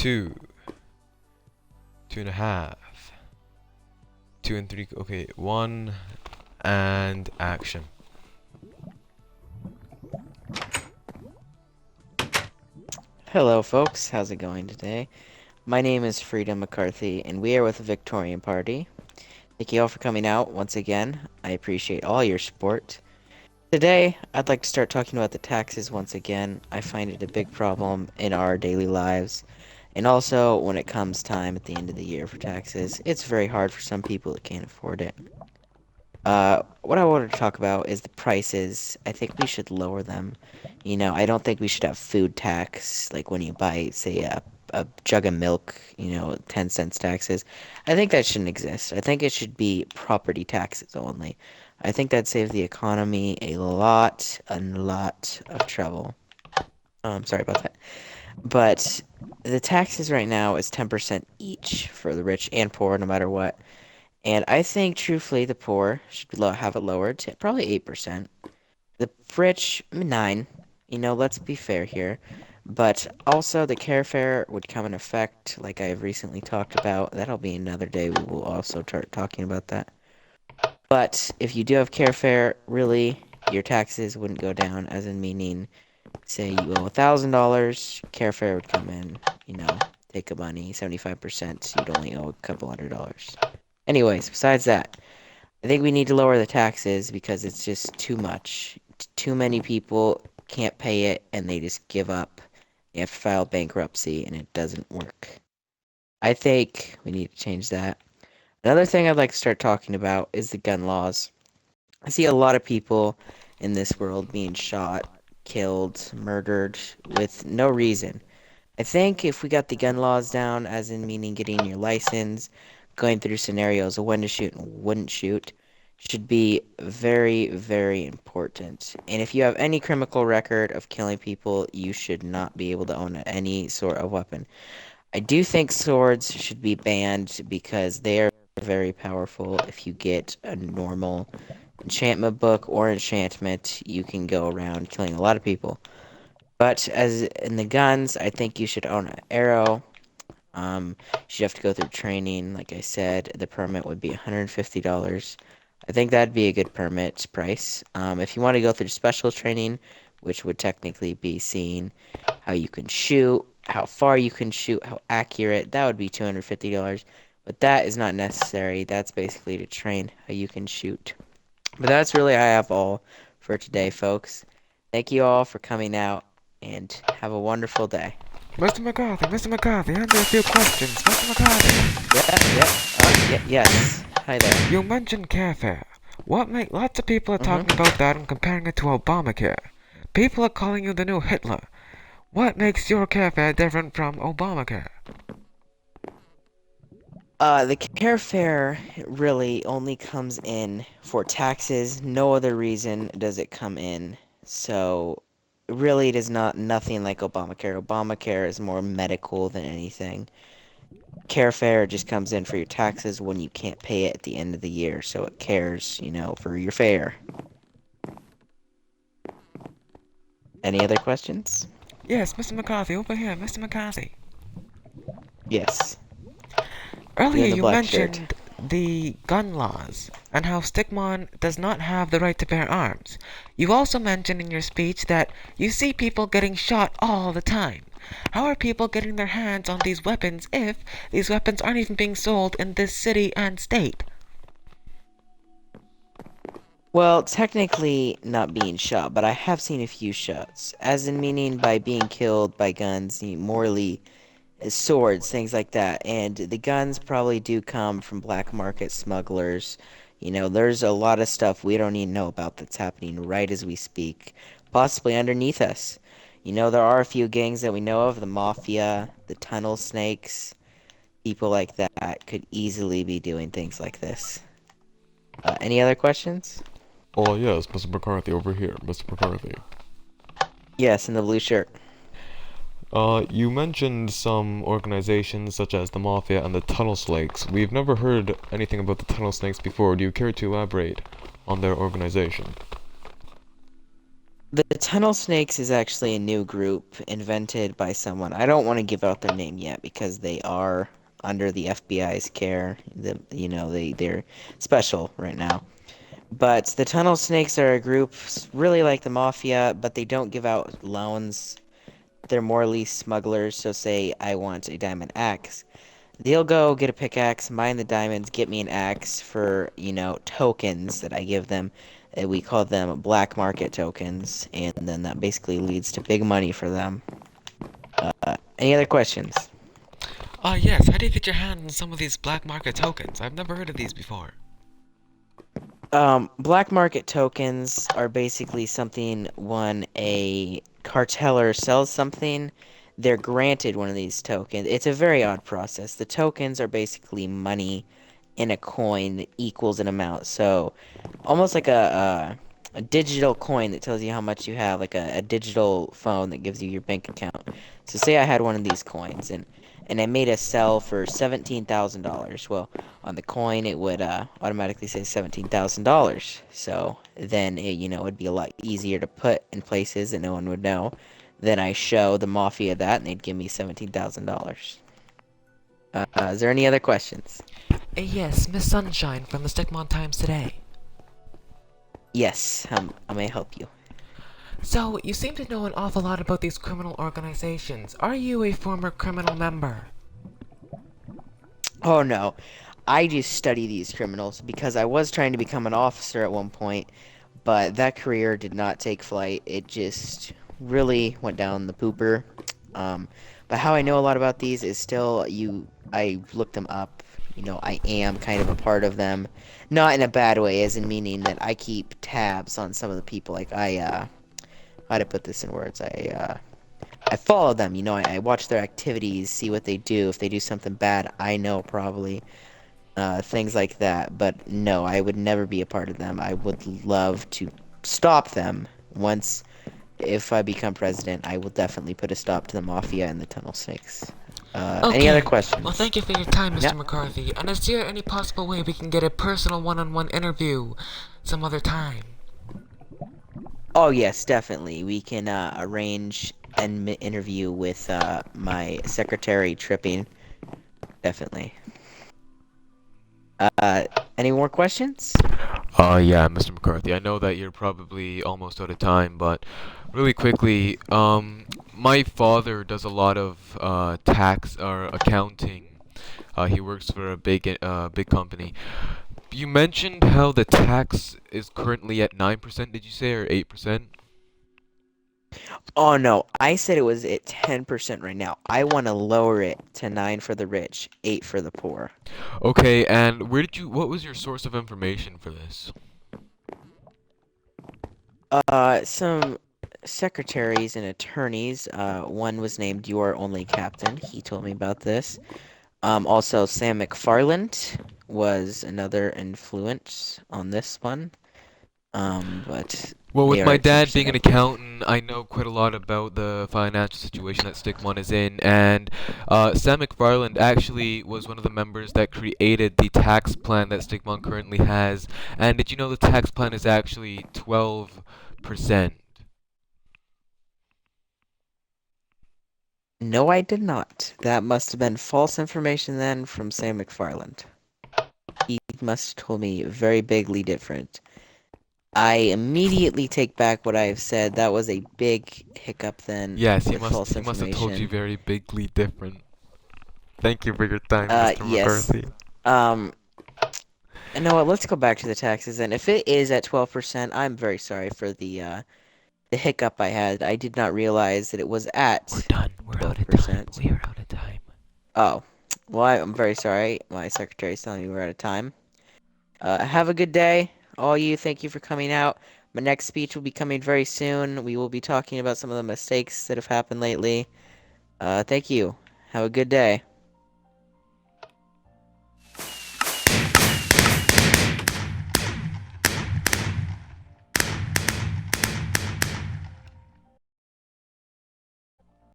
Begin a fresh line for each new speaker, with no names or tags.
2, 2.5, 2 and 3. Okay, 1 and action.
Hello folks, how's it going today? My name is McCarthy, and we are with the Victorian Party. Thank you all for coming out once again. I appreciate all your support. Today, I'd like to start talking about the taxes once again. I find it a big problem in our daily lives, and also when it comes time at the end of the year for taxes. It's very hard for some people that can't afford it. What I wanted to talk about is the prices. I think we should lower them. I don't think we should have food tax, like when you buy, say, a jug of milk, 10 cents taxes. I think that shouldn't exist. I think it should be property taxes only. I think that'd save the economy a lot of trouble. Sorry about that. But the taxes right now is 10% each for the rich and poor, no matter what. And I think, truthfully, the poor should have it lowered to probably 8%. The rich, 9. Let's be fair here. But also, the care fare would come in effect, like I have recently talked about. That'll be another day. We will also start talking about that. But if you do have care fare, really, your taxes wouldn't go down, as in meaning, say you owe $1,000, care fare would come in, take a money, 75%, you'd only owe a couple $100. Anyways, besides that, I think we need to lower the taxes because it's just too much. Too many people can't pay it and they just give up. They have to file bankruptcy and it doesn't work. I think we need to change that. Another thing I'd like to start talking about is the gun laws. I see a lot of people in this world being shot, killed, murdered with no reason. I think if we got the gun laws down, as in meaning getting your license, going through scenarios of when to shoot and wouldn't shoot, should be very, very important. And if you have any criminal record of killing people, you should not be able to own any sort of weapon. I do think swords should be banned because they are very powerful. If you get a normal enchantment book or enchantment, you can go around killing a lot of people. But as in the guns, I think you should own an arrow. You should have to go through training. Like I said, the permit would be $150. I think that'd be a good permit price. If you want to go through special training, which would technically be seeing how you can shoot, how far you can shoot, how accurate, that would be $250. But that is not necessary. That's basically to train how you can shoot. But that's really I have all for today, folks. Thank you all for coming out, and have a wonderful day.
Mr. McCarthy, answer a few questions. Mr. McCarthy.
Yes. Hi there.
You mentioned care fare. Lots of people are talking about that and comparing it to Obamacare. People are calling you the new Hitler. What makes your care fare different from Obamacare?
The care fare really only comes in for taxes. No other reason does it come in. So, really, it is nothing like Obamacare. Obamacare is more medical than anything. Care fare just comes in for your taxes when you can't pay it at the end of the year. So it cares, for your fare. Any other questions?
Yes, Mr. McCarthy, over here, Mr. McCarthy.
Yes.
Earlier
The
you
black shirt.
mentioned the gun laws and how Stickmon does not have the right to bear arms. You also mentioned in your speech that you see people getting shot all the time. How are people getting their hands on these weapons if these weapons aren't even being sold in this city and state?
Well, technically not being shot, but I have seen a few shots. As in meaning by being killed by guns, morally, swords, things like that. And the guns probably do come from black market smugglers. There's a lot of stuff we don't even know about that's happening right as we speak, possibly underneath us. There are a few gangs that we know of, the Mafia, the Tunnel Snakes, people like that could easily be doing things like this. Any other questions?
Oh yes, Mr. McCarthy over here, Mr. McCarthy.
Yes, in the blue shirt.
You mentioned some organizations such as the Mafia and the Tunnel Snakes. We've never heard anything about the Tunnel Snakes before. Do you care to elaborate on their organization?
The Tunnel Snakes is actually a new group invented by someone. I don't want to give out their name yet because they are under the FBI's care. They're special right now. But the Tunnel Snakes are a group really like the Mafia, but they don't give out loans. They're more or less smugglers, so say I want a diamond axe. They'll go get a pickaxe, mine the diamonds, get me an axe for, tokens that I give them. We call them black market tokens, and then that basically leads to big money for them. Any other questions?
Yes, how do you get your hands on some of these black market tokens? I've never heard of these before.
Black market tokens are basically something when a carteller sells something, they're granted one of these tokens. It's a very odd process. The tokens are basically money in a coin that equals an amount. So almost like a digital coin that tells you how much you have, like a digital phone that gives you your bank account. So say I had one of these coins and I made a sell for $17,000. Well, on the coin it would automatically say $17,000. So then it'd be a lot easier to put in places that no one would know. Then I show the mafia that and they'd give me $17,000. Is there any other questions?
Yes, Miss Sunshine from the Stickmon Times today.
Yes, I may help you.
So, you seem to know an awful lot about these criminal organizations. Are you a former criminal member?
Oh no, I just study these criminals because I was trying to become an officer at one point, but that career did not take flight. It just really went down the pooper. Um, but how I know a lot about these is still I looked them up. I am kind of a part of them. Not in a bad way, as in meaning that I keep tabs on some of the people. Like how to put this in words? I follow them. I watch their activities, see what they do. If they do something bad, I know probably things like that. But no, I would never be a part of them. I would love to stop them once. If I become president, I will definitely put a stop to the mafia and the tunnel snakes. Any other
Okay. Well,
questions?
thank you for your time,
Yeah.
Mr. McCarthy. And is there any possible way we can get a personal one-on-one interview some other time?
Oh yes, definitely. We can arrange an interview with my secretary Tripping. Definitely. Uh, any more questions?
Yeah, Mr. McCarthy. I know that you're probably almost out of time, but really quickly, my father does a lot of tax or accounting. He works for a big company. You mentioned how the tax is currently at 9%, did you say, or 8%?
Oh no, I said it was at 10% right now. I want to lower it to 9 for the rich, 8 for the poor.
Okay, and what was your source of information for this?
Some secretaries and attorneys. One was named Your Only Captain. He told me about this. Also Sam McFarland was another influence on this one. But
Well,
they
with
are
my
at
dad
10%
being an
everything.
accountant, I know quite a lot about the financial situation that Stickmon is in, and Sam McFarland actually was one of the members that created the tax plan that Stickmon currently has. And did you know the tax plan is actually 12%?
No, I did not. That must have been false information then from Sam McFarland. He must have told me very bigly different. I immediately take back what I have said. That was a big hiccup then
Yes, he
with
must
false
he must have told you
information.
very bigly different. Thank you for your time, Mr.
Yes.
McCarthy.
Um, you know what? Let's go back to the taxes then. If it is at 12%, I'm very sorry for the hiccup I had. I did not realize that it was
We're
at
done. We're out of time.
12%.
We are out of time.
Oh, well, I'm very sorry. My secretary's telling me we're out of time. Have a good day, all you. Thank you for coming out. My next speech will be coming very soon. We will be talking about some of the mistakes that have happened lately. Thank you. Have a good day.